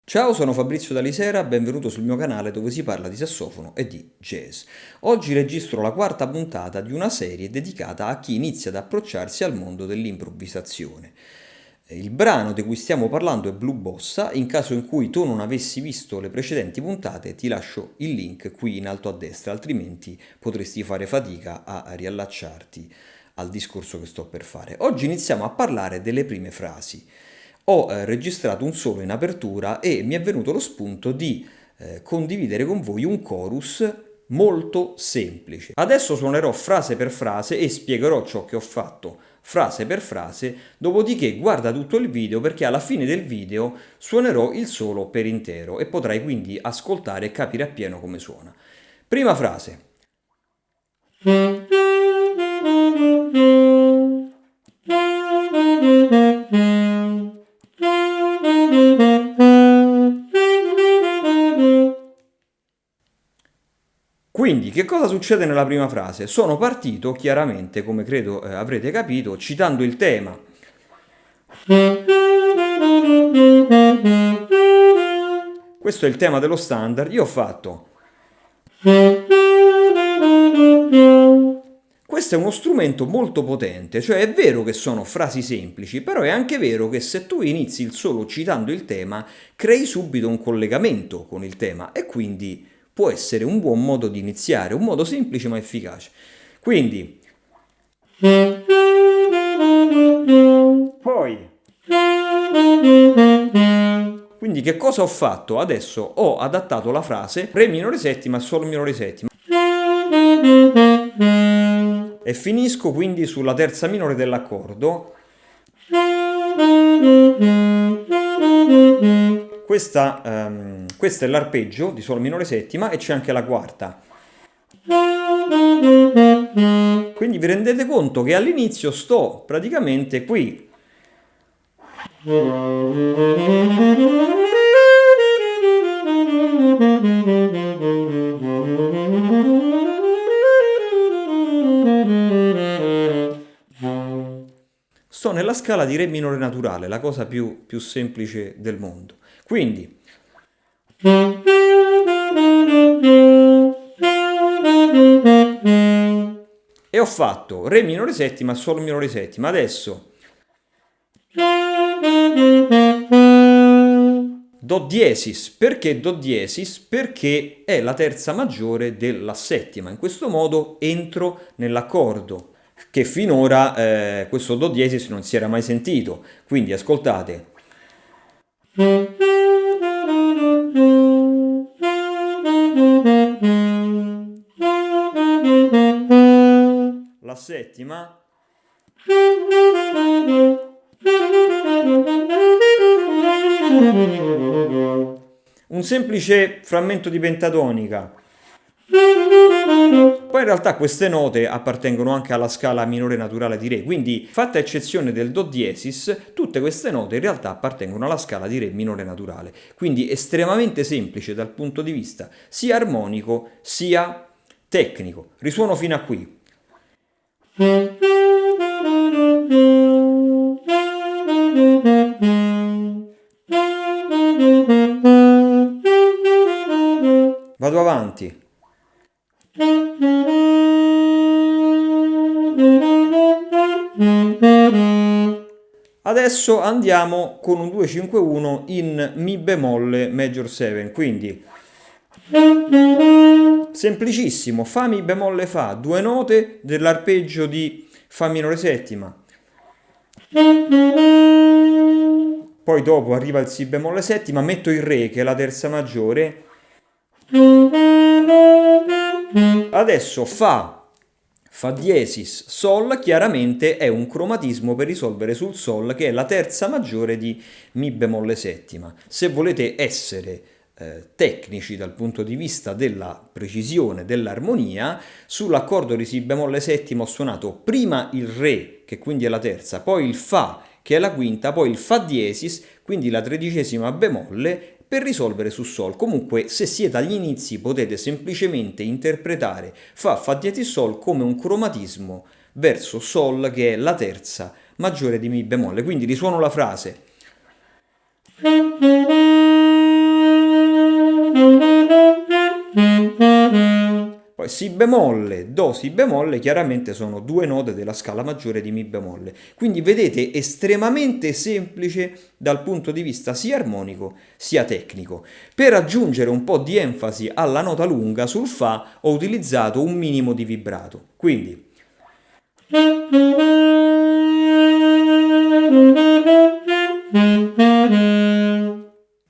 Ciao, sono Fabrizio Dalisera, benvenuto sul mio canale dove si parla di sassofono e di jazz. Oggi registro la quarta puntata di una serie dedicata a chi inizia ad approcciarsi al mondo dell'improvvisazione. Il brano di cui stiamo parlando è Blue Bossa. In caso in cui tu non avessi visto le precedenti puntate ti lascio il link qui in alto a destra, altrimenti potresti fare fatica a riallacciarti al discorso che sto per fare. Oggi iniziamo a parlare delle prime frasi. Ho registrato un solo in apertura e mi è venuto lo spunto di condividere con voi un chorus molto semplice. Adesso suonerò frase per frase e spiegherò ciò che ho fatto frase per frase, dopodiché guarda tutto il video perché alla fine del video suonerò il solo per intero e potrai quindi ascoltare e capire appieno come suona. Prima frase. Quindi, che cosa succede nella prima frase? Sono partito, chiaramente, come credo avrete capito, citando il tema. Questo è il tema dello standard. Io ho fatto. Questo è uno strumento molto potente, cioè è vero che sono frasi semplici, però è anche vero che se tu inizi il solo citando il tema, crei subito un collegamento con il tema e quindi può essere un buon modo di iniziare, un modo semplice ma efficace. Quindi, poi, quindi che cosa ho fatto? Adesso ho adattato la frase Re minore settima, Sol minore settima e finisco quindi sulla terza minore dell'accordo. Questo è l'arpeggio di Sol minore settima e c'è anche la quarta. Quindi vi rendete conto che all'inizio sto praticamente qui. Sto nella scala di Re minore naturale, la cosa più semplice del mondo. Quindi e ho fatto Re minore settima, Sol minore settima. Adesso Do diesis. Perché Do diesis? Perché è la terza maggiore della settima. In questo modo entro nell'accordo che finora questo Do diesis non si era mai sentito. Quindi ascoltate. La settima. Un semplice frammento di pentatonica. Poi in realtà queste note appartengono anche alla scala minore naturale di Re, quindi fatta eccezione del Do diesis, tutte queste note in realtà appartengono alla scala di Re minore naturale, quindi estremamente semplice dal punto di vista sia armonico sia tecnico. Risuono fino a qui. Vado avanti. Adesso andiamo con un 2-5-1 in Mi bemolle major 7, quindi semplicissimo, fa Mi bemolle fa, due note dell'arpeggio di Fa minore settima, poi dopo arriva il Si bemolle settima, metto il Re che è la terza maggiore, adesso Fa diesis, Sol, chiaramente è un cromatismo per risolvere sul Sol, che è la terza maggiore di Mi bemolle settima. Se volete essere tecnici dal punto di vista della precisione dell'armonia, sull'accordo di Si bemolle settima ho suonato prima il Re, che quindi è la terza, poi il Fa, che è la quinta, poi il Fa diesis, quindi la tredicesima bemolle, per risolvere su Sol. Comunque, se siete agli inizi, potete semplicemente interpretare Fa diesis Sol come un cromatismo verso Sol, che è la terza maggiore di Mi bemolle. Quindi risuono la frase. Poi Si bemolle, Do, Si bemolle, chiaramente sono due note della scala maggiore di Mi bemolle. Quindi vedete, estremamente semplice dal punto di vista sia armonico sia tecnico. Per aggiungere un po' di enfasi alla nota lunga sul Fa ho utilizzato un minimo di vibrato. Quindi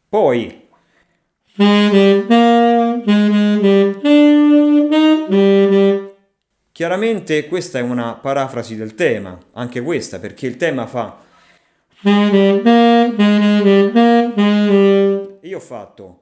poi chiaramente questa è una parafrasi del tema, anche questa, perché il tema fa. E io ho fatto.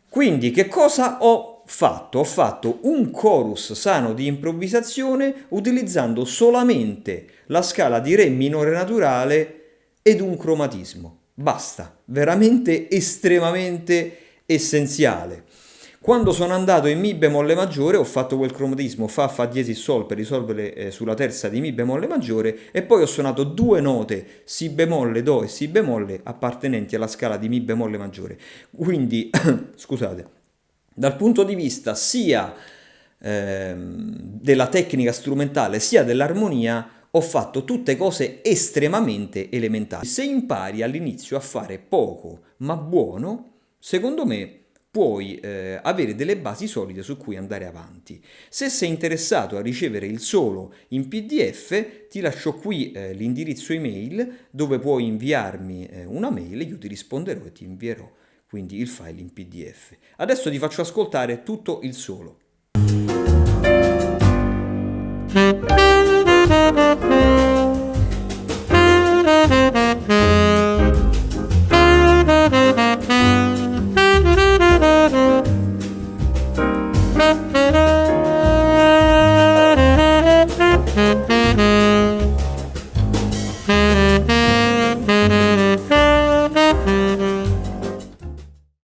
Quindi che cosa ho fatto? Ho fatto un chorus sano di improvvisazione utilizzando solamente la scala di Re minore naturale ed un cromatismo. Basta, veramente estremamente essenziale. Quando sono andato in Mi bemolle maggiore ho fatto quel cromatismo Fa diesis Sol per risolvere sulla terza di Mi bemolle maggiore e poi ho suonato due note Si bemolle, Do e Si bemolle appartenenti alla scala di Mi bemolle maggiore. Quindi, scusate, dal punto di vista sia della tecnica strumentale sia dell'armonia ho fatto tutte cose estremamente elementari. Se impari all'inizio a fare poco ma buono, secondo me puoi avere delle basi solide su cui andare avanti. Se sei interessato a ricevere il solo in PDF, ti lascio qui l'indirizzo email dove puoi inviarmi una mail, io ti risponderò e ti invierò quindi il file in PDF. Adesso ti faccio ascoltare tutto il solo.